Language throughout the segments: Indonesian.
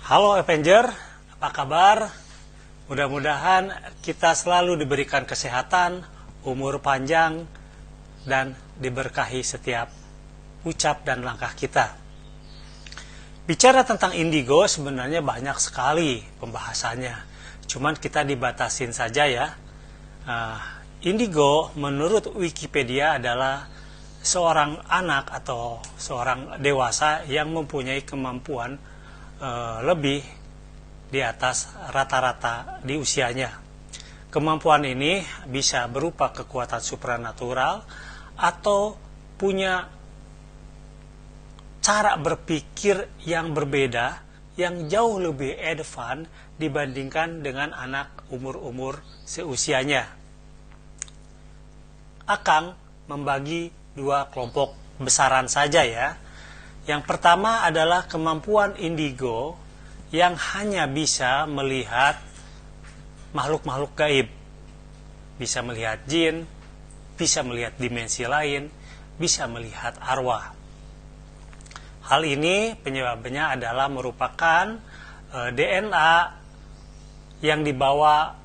Halo Avenger, apa kabar? Mudah-mudahan kita selalu diberikan kesehatan, umur panjang, dan diberkahi setiap ucap dan langkah kita. Bicara tentang indigo sebenarnya banyak sekali pembahasannya. Cuman kita dibatasin saja ya. Indigo menurut Wikipedia adalah seorang anak atau seorang dewasa yang mempunyai kemampuan lebih di atas rata-rata di usianya. Kemampuan ini bisa berupa kekuatan supranatural atau punya cara berpikir yang berbeda, yang jauh lebih advance dibandingkan dengan anak umur-umur seusianya. Akang membagi dua kelompok besaran saja ya. Yang pertama adalah kemampuan indigo yang hanya bisa melihat makhluk-makhluk gaib. Bisa melihat jin, bisa melihat dimensi lain, bisa melihat arwah. Hal ini penyebabnya adalah merupakan DNA yang dibawa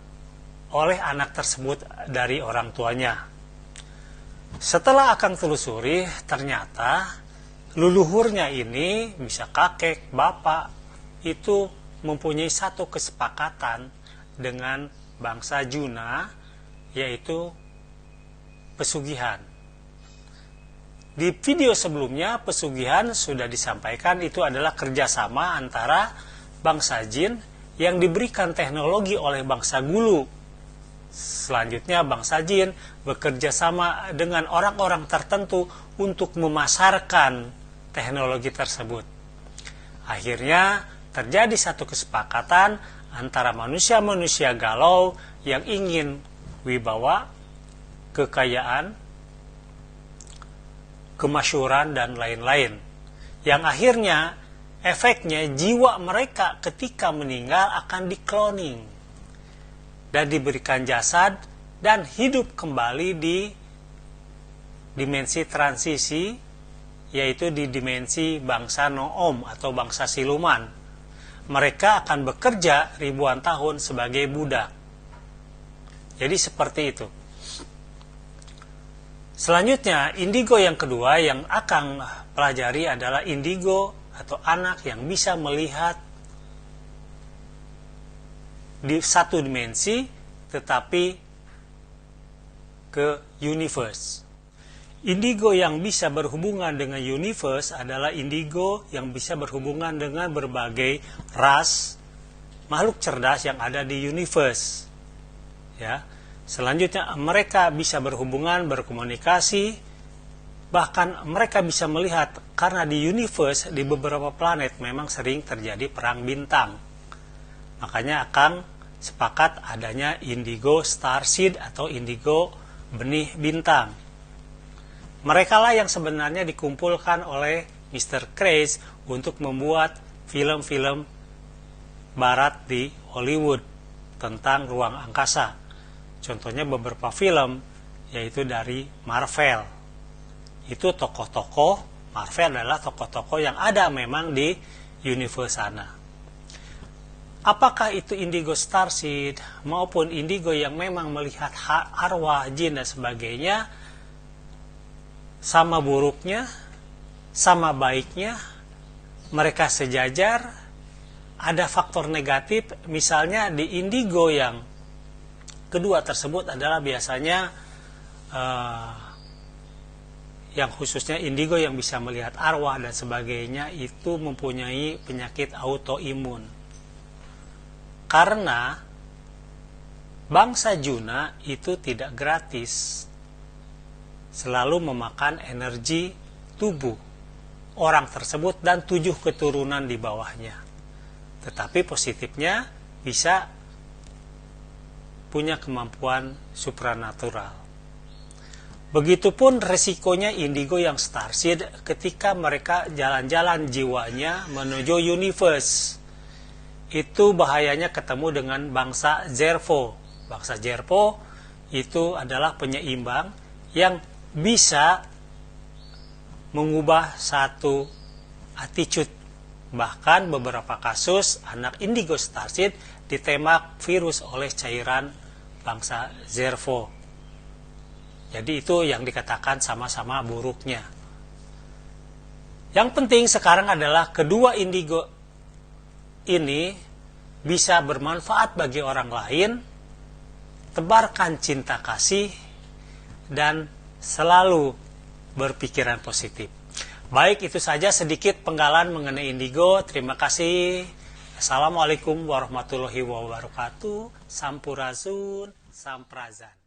oleh anak tersebut dari orang tuanya. Setelah Akang telusuri, ternyata leluhurnya ini, bisa kakek, bapak, itu mempunyai satu kesepakatan dengan bangsa Juna, yaitu pesugihan. Di video sebelumnya, pesugihan sudah disampaikan itu adalah kerjasama antara bangsa jin yang diberikan teknologi oleh bangsa Gulu. Selanjutnya bangsa jin bekerja sama dengan orang-orang tertentu untuk memasarkan teknologi tersebut. Akhirnya terjadi satu kesepakatan antara manusia-manusia galau yang ingin wibawa, kekayaan, kemasyhuran, dan lain-lain. Yang akhirnya efeknya jiwa mereka ketika meninggal akan dikloning dan diberikan jasad dan hidup kembali di dimensi transisi, yaitu di dimensi bangsa Noom atau bangsa siluman. Mereka akan bekerja ribuan tahun sebagai budak. Jadi seperti itu. Selanjutnya, indigo yang kedua yang Akang pelajari adalah indigo atau anak yang bisa melihat di satu dimensi tetapi ke universe. Indigo yang bisa berhubungan dengan universe adalah indigo yang bisa berhubungan dengan berbagai ras makhluk cerdas yang ada di universe. Ya. Selanjutnya mereka bisa berhubungan, berkomunikasi, bahkan mereka bisa melihat karena di universe di beberapa planet memang sering terjadi perang bintang. Makanya Akang sepakat adanya indigo starseed atau indigo benih bintang. Mereka lah yang sebenarnya dikumpulkan oleh Mr. Craze untuk membuat film-film barat di Hollywood tentang ruang angkasa. Contohnya beberapa film, yaitu dari Marvel. Itu tokoh-tokoh, Marvel adalah tokoh-tokoh yang ada memang di universe sana. Apakah itu indigo starseed maupun indigo yang memang melihat arwah, jin dan sebagainya, sama buruknya, sama baiknya, mereka sejajar, ada faktor negatif, misalnya di indigo yang kedua tersebut adalah biasanya yang khususnya indigo yang bisa melihat arwah dan sebagainya itu mempunyai penyakit autoimun. Karena bangsa Juna itu tidak gratis, selalu memakan energi tubuh orang tersebut dan 7 keturunan di bawahnya. Tetapi positifnya bisa punya kemampuan supranatural. Begitupun resikonya indigo yang starseed ketika mereka jalan-jalan jiwanya menuju universe. Itu bahayanya ketemu dengan bangsa Zervo. Bangsa Zervo itu adalah penyeimbang yang bisa mengubah satu attitude Bahkan beberapa kasus anak indigo starseed ditembak virus oleh cairan bangsa Zervo. Jadi itu yang dikatakan sama-sama buruknya. Yang penting sekarang adalah kedua indigo ini bisa bermanfaat bagi orang lain, tebarkan cinta kasih, dan selalu berpikiran positif. Baik, itu saja sedikit penggalan mengenai indigo. Terima kasih. Assalamualaikum warahmatullahi wabarakatuh. Sampurasun, samprazan.